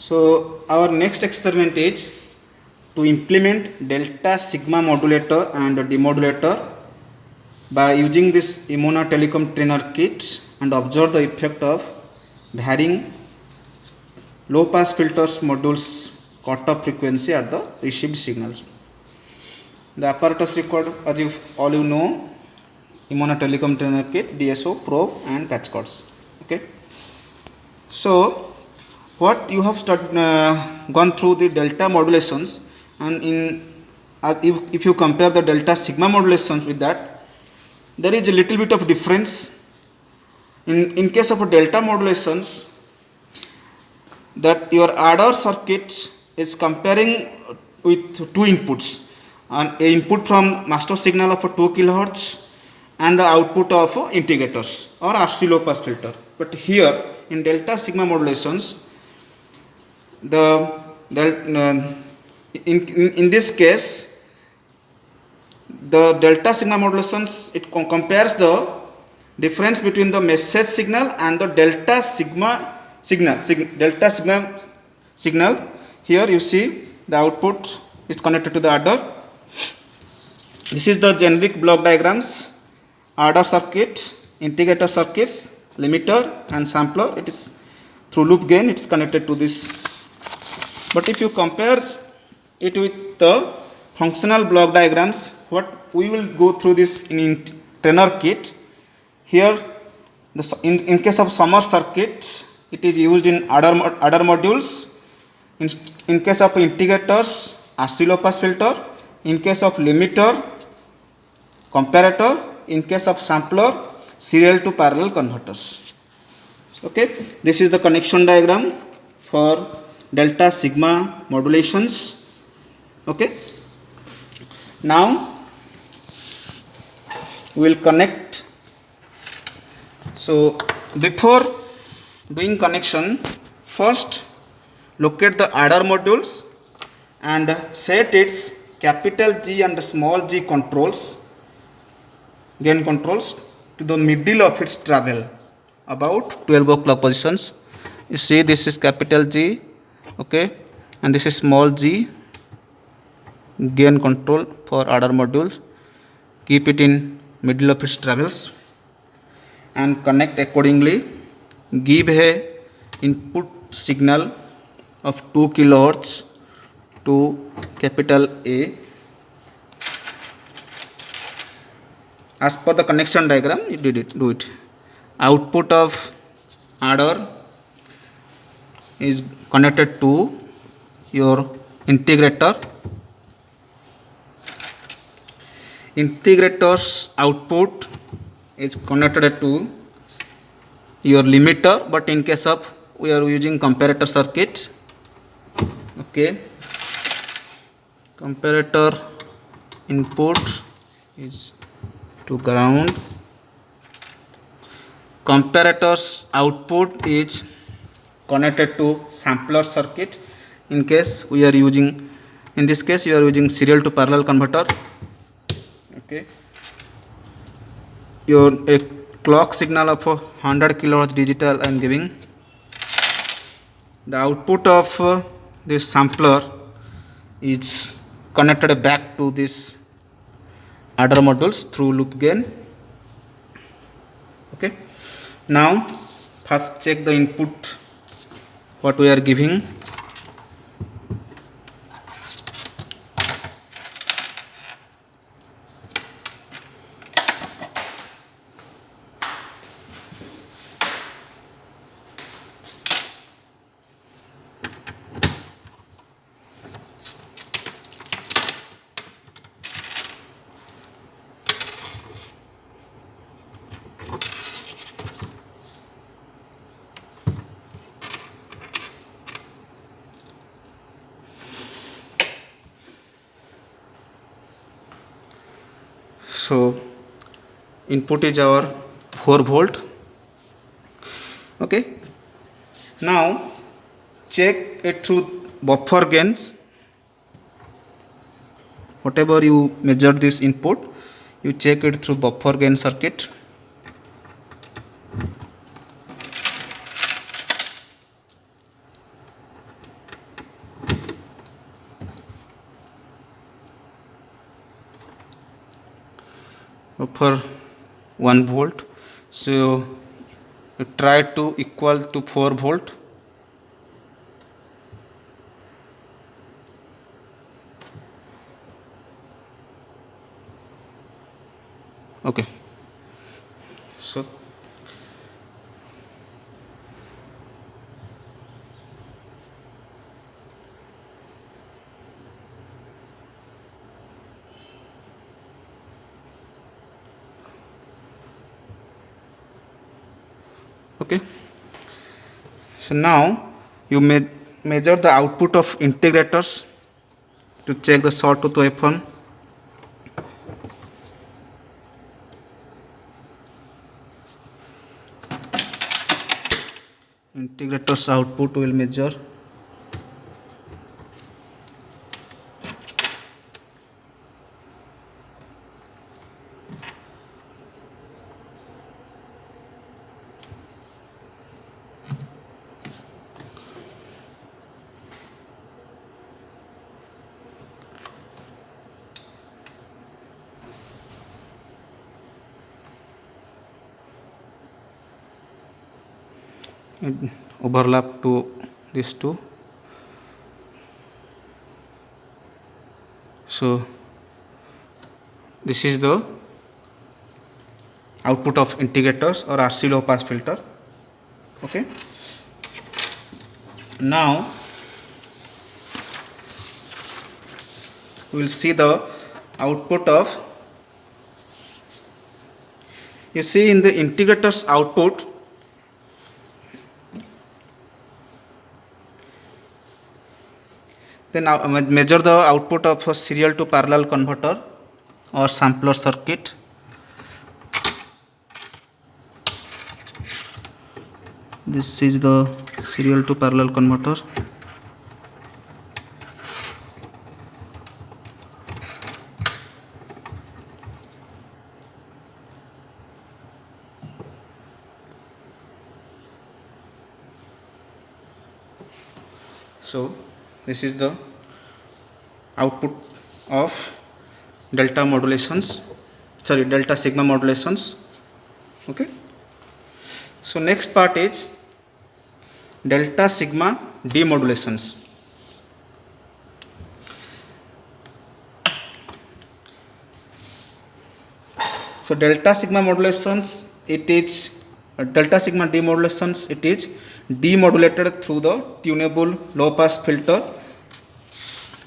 So our next experiment is to implement delta sigma modulator and demodulator by using this Imona Telecom trainer kit and observe the effect of varying low pass filters modules cutoff frequency at the received signals. The apparatus required, as you all you know, Imona Telecom trainer kit, DSO, probe and patch cords. Okay. So what you have gone through the delta modulations, and if you compare the delta sigma modulations with that, there is a little bit of difference. In case of delta modulations, that your adder circuit is comparing with two inputs, an input from master signal of 2 kHz and the output of integrators or RC low pass filter. But here in delta sigma modulations, in this case, the delta sigma modulations, it compares the difference between the message signal and the delta sigma signal. Here you see the output is connected to the adder. This is the generic block diagrams: adder circuit, integrator circuits, limiter and sampler. It is through loop gain, it is connected to this. But if you compare it with the functional block diagrams, what we will go through this in trainer kit. Here, in case of summer circuit, it is used in adder modules. In case of integrators, RC low pass filter. In case of limiter, comparator. In case of sampler, serial to parallel converters. Okay, this is the connection diagram for delta sigma modulations. Okay, now we will connect. So before doing connection, first locate the adder modules and set its capital G and small g controls, gain controls, to the middle of its travel, about 12 o'clock positions. You see, this is capital G, okay, and this is small g, gain control for adder modules. Keep it in middle of its travels and connect accordingly. Give a input signal of 2 kHz to capital A. As per the connection diagram, you do it. Output of adder is connected to your integrator. Integrator's output is connected to your limiter, but in case of we are using comparator circuit. Okay, comparator input is to ground. Comparator's output is connected to sampler circuit. In case we are using, in this case you are using serial to parallel converter. Okay, a clock signal of 100 kHz digital I am giving. The output of this sampler is connected back to this adder modules through loop gain. Okay, now first check the input what we are giving. So input is our 4 volt. Okay, now check it through buffer gains. Whatever you measure this input, you check it through buffer gain circuit. for 1 volt. So you try to equal to 4 volt. Okay, so okay, so now you may measure the output of integrators to check the sawtooth waveform. Integrators output will measure. Overlap to these two. So this is the output of integrators or RC low pass filter. Okay, now we will see the output of, you see in the integrators output, then measure the output of a serial to parallel converter or sampler circuit. This is the serial to parallel converter. So this is the output of delta modulations, sorry, delta sigma modulations. Okay, so next part is delta sigma demodulations. So delta sigma modulations, it is delta sigma demodulations, it is demodulated through the tunable low pass filter,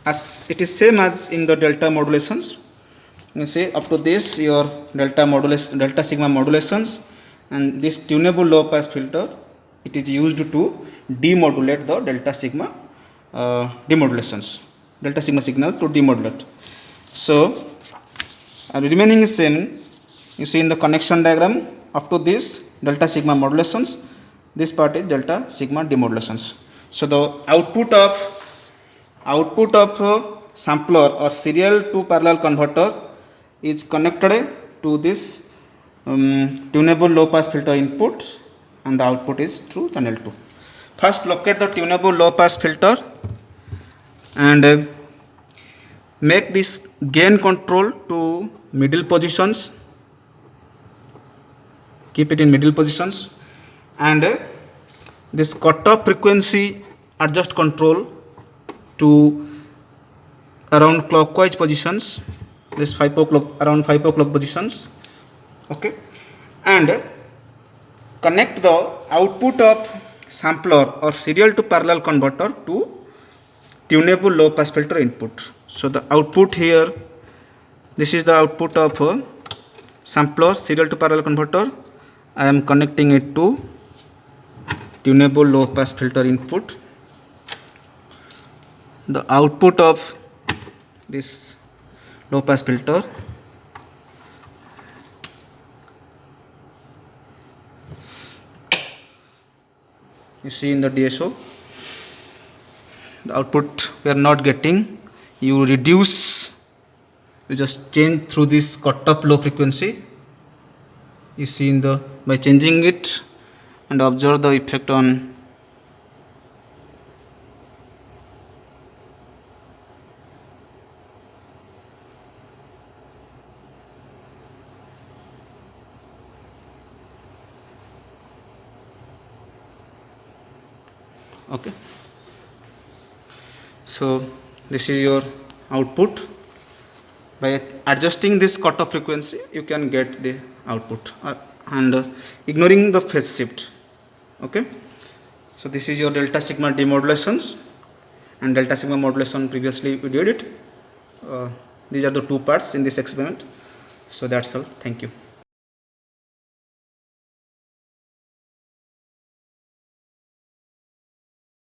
as it is same as in the delta modulations. You say up to this your delta sigma modulations, and this tunable low pass filter, it is used to demodulate the delta sigma demodulations, delta sigma signal to demodulate. So remaining is same. You see in the connection diagram, up to this delta sigma modulations, this part is delta sigma demodulations. So the output of sampler or serial to parallel converter is connected to this tunable low pass filter input, and the output is through channel 2. First locate the tunable low pass filter and make this gain control to middle positions, keep it in middle positions, and this cutoff frequency adjust control to around clockwise positions, this 5 o'clock, around 5 o'clock positions. Okay, and connect the output of sampler or serial to parallel converter to tunable low pass filter input. So the output here, this is the output of sampler serial to parallel converter. I am connecting it to tunable low pass filter input. The output of this low pass filter, you see in the DSO, the output we are not getting. You reduce, you just change through this cutoff low frequency. You see in the, by changing it, and observe the effect on Okay, so this is your output. By adjusting this cutoff frequency you can get the output and ignoring the phase shift. Okay, so this is your delta sigma demodulations and delta sigma modulation. Previously we did it. These are the two parts in this experiment. So that's all. Thank you.